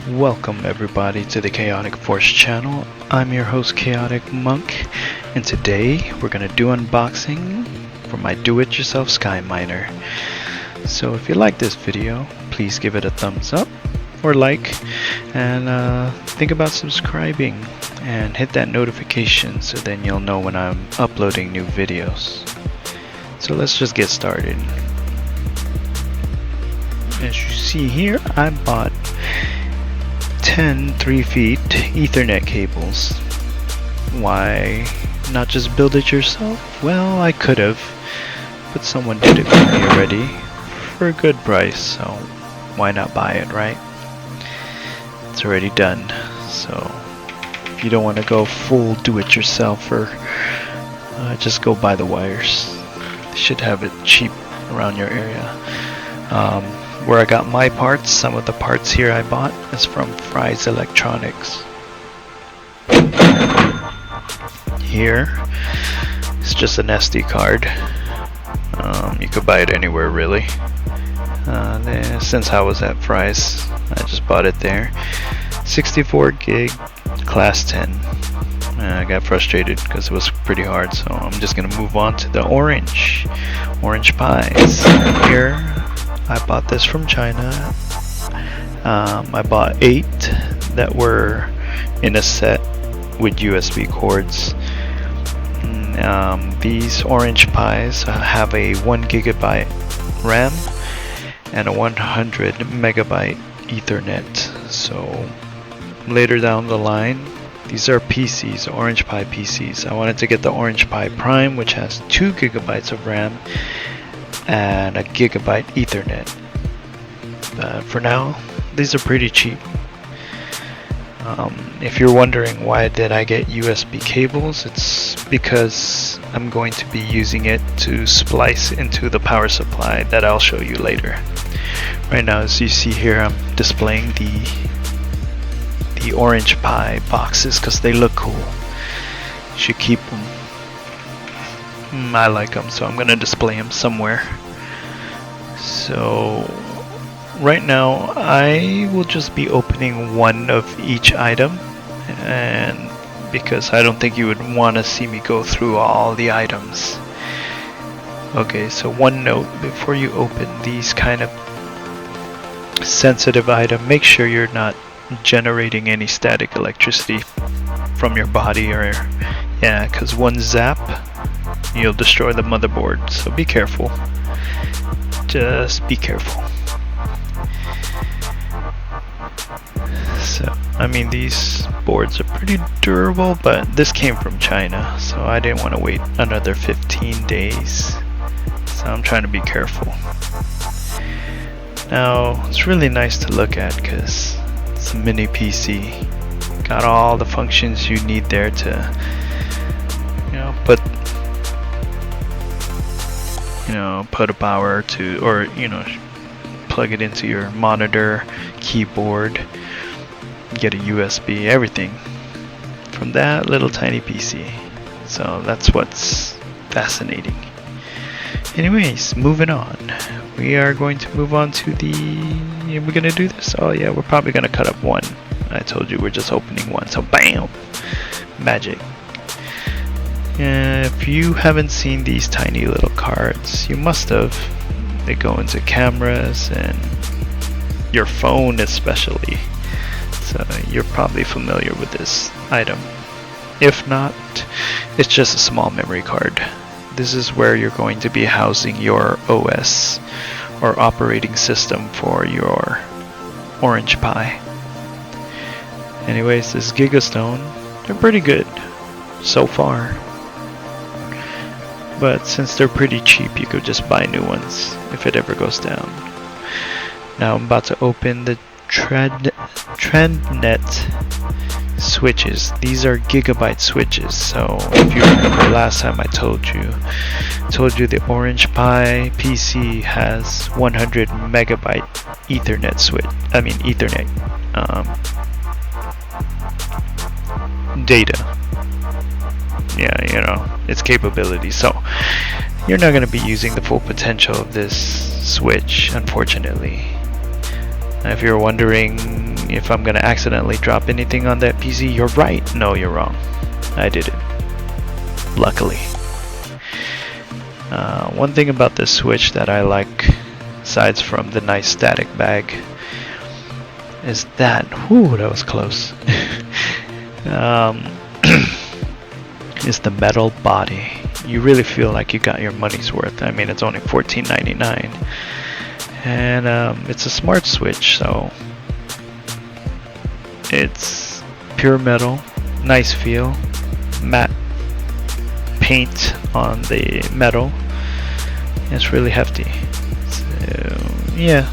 Welcome everybody to the Chaotic Force channel. I'm your host Chaotic Monk, and today we're going to do unboxing for my do-it-yourself Skyminer. So if you like this video, please give it a thumbs up or like, and think about subscribing and hit that notification so then you'll know when I'm uploading new videos. So let's just get started. As you see here, I bought 10 3-feet Ethernet cables. Why not just build it yourself? Well, I could have, but someone did it for me already for a good price, so why not buy it, right? It's already done. So if you don't want to go full do-it-yourself, or just go buy the wires. They should have it cheap around your area. Where I got my parts, some of the parts here I bought is from Fry's Electronics. Here, it's just an SD card. You could buy it anywhere really. Since I was at Fry's, I just bought it there. 64 gig, class 10. I got frustrated because it was pretty hard, so I'm just gonna move on to the orange pies. Here, I bought this from China. I bought 8 that were in a set with USB cords. These orange pies have a 1 gigabyte RAM and a 100 megabyte Ethernet. So later down the line, these are PCs, Orange Pi PCs. I wanted to get the Orange Pi Prime, which has 2 gigabytes of RAM and a gigabyte Ethernet. For now, these are pretty cheap. If you're wondering why did I get USB cables, it's because I'm going to be using it to splice into the power supply that I'll show you later. Right now, as you see here, I'm displaying the Orange Pi boxes because they look cool. You should keep them. I like them, so I'm gonna display them somewhere. So right now I will just be opening one of each item, and because I don't think you would want to see me go through all the items. Okay, so one note before you open these kind of sensitive items, make sure you're not generating any static electricity from your body, or yeah, because one zap you'll destroy the motherboard, so be careful. Just be careful. So I mean, these boards are pretty durable, but this came from China, so I didn't want to wait another 15 days, so I'm trying to be careful. Now it's really nice to look at because it's a mini PC. Got all the functions you need there to, put a power to, or plug it into your monitor, keyboard, get a USB, everything from that little tiny PC. So that's what's fascinating. Anyways, moving on. We are going to move on to we're gonna do this. Oh yeah, we're probably gonna cut up one. I told you we're just opening one, so bam, magic. If you haven't seen these tiny little cards, you must have. They go into cameras and your phone especially, so you're probably familiar with this item. If not, it's just a small memory card. This is where you're going to be housing your OS or operating system for your Orange Pi. Anyways, this Gigastone, they're pretty good so far. But since they're pretty cheap, you could just buy new ones if it ever goes down. Now I'm about to open the TrendNET switches. These are gigabyte switches. So if you remember last time I told you the Orange Pi PC has 100 megabyte Ethernet switch. Ethernet data. Yeah, its capability. So you're not going to be using the full potential of this switch, unfortunately. If you're wondering asking if I'm gonna accidentally drop anything on that PC, you're right. No, you're wrong. I did it. Luckily. One thing about this switch that I like, aside from the nice static bag, is that, whoo, that was close. Is the metal body. You really feel like you got your money's worth. I mean, it's only $14.99, and it's a smart switch, so it's pure metal, nice feel, matte paint on the metal. It's really hefty. So yeah,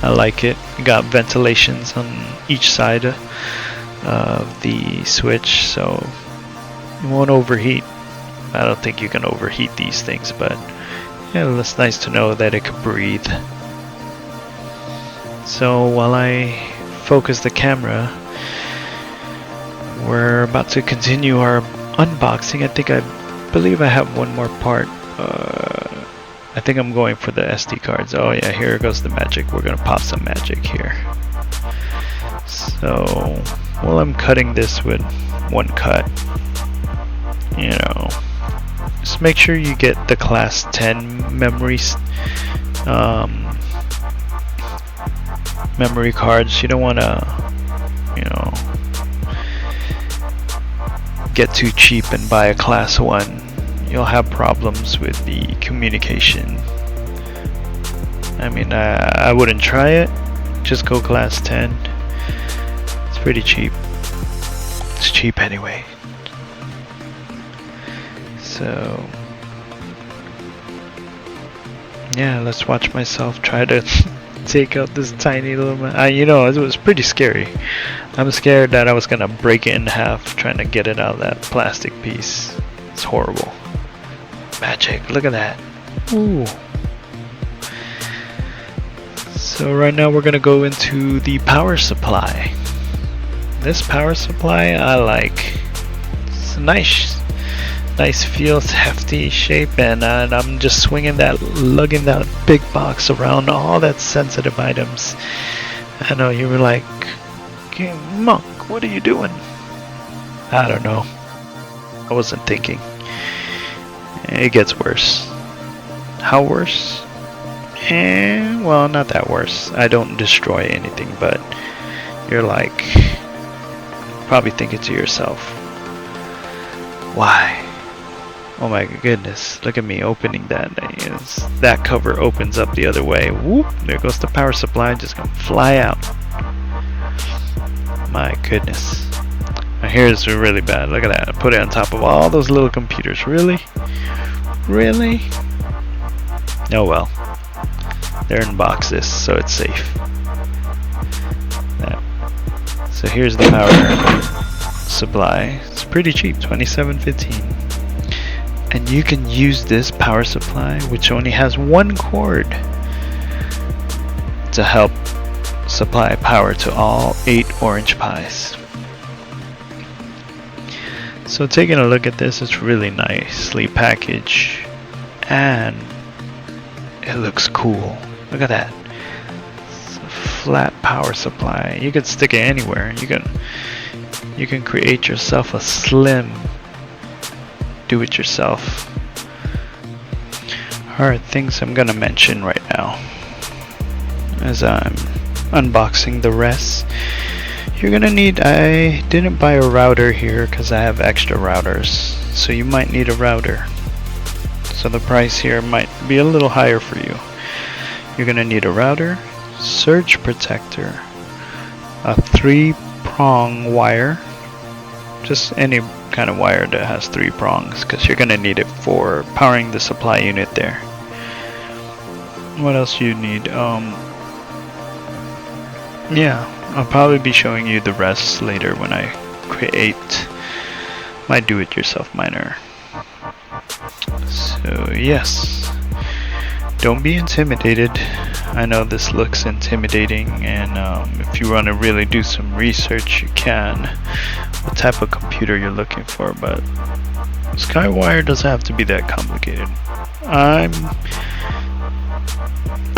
I like it. You got ventilations on each side of the switch, so it won't overheat. I don't think you can overheat these things, but yeah, it's nice to know that it could breathe. So while I focus the camera, we're about to continue our unboxing. I believe I have one more part. I think I'm going for the SD cards. Oh yeah, here goes the magic. We're gonna pop some magic here. So while I'm cutting this with one cut, you know, just make sure you get the class 10 memory cards. You don't want to, you know, get too cheap and buy a class 1. You'll have problems with the communication. I mean, I wouldn't try it. Just go class 10. It's pretty cheap. It's cheap anyway. So yeah, let's watch myself try to take out this tiny little you know, it was pretty scary. I'm scared that I was gonna break it in half trying to get it out of that plastic piece. It's horrible. Magic, look at that. Ooh. So right now we're gonna go into the power supply. This power supply I like. It's a nice feel, it's hefty shape, and I'm just swinging that, lugging that big box around all that sensitive items. I know you were like, Monk, what are you doing? I don't know. I wasn't thinking. It gets worse. How worse? Well, not that worse. I don't destroy anything, but you're like, probably thinking to yourself, why? Oh my goodness, look at me opening that. That cover opens up the other way. Whoop, there goes the power supply, just gonna fly out. My goodness. My hair is really bad. Look at that. I put it on top of all those little computers. Really? Really? Oh well. They're in boxes, so it's safe. So here's the power supply. It's pretty cheap, $27.15. And you can use this power supply, which only has one cord, to help supply power to all 8 orange pies. So taking a look at this, it's really nicely packaged and it looks cool. Look at that. It's a flat power supply. You can stick it anywhere. You can create yourself a slim do-it-yourself. Alright, things I'm gonna mention right now as I'm unboxing the rest. You're gonna need, I didn't buy a router here because I have extra routers, so you might need a router. So the price here might be a little higher for you. You're gonna need a router, surge protector, a 3-prong wire, just any kind of wire that has 3 prongs, because you're gonna need it for powering the supply unit there. What else you need? Yeah, I'll probably be showing you the rest later when I create my do-it-yourself miner. So yes, don't be intimidated. I know this looks intimidating, and if you want to really do some research, you can. What type of computer you're looking for, but Skywire doesn't have to be that complicated.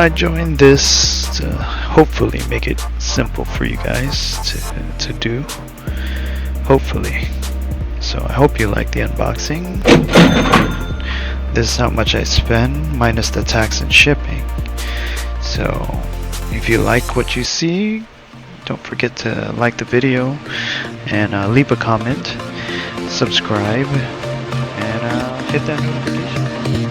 I joined this to hopefully make it simple for you guys to do. Hopefully. So I hope you like the unboxing. This is how much I spend minus the tax and shipping. So if you like what you see, don't forget to like the video and leave a comment, subscribe, and hit that notification.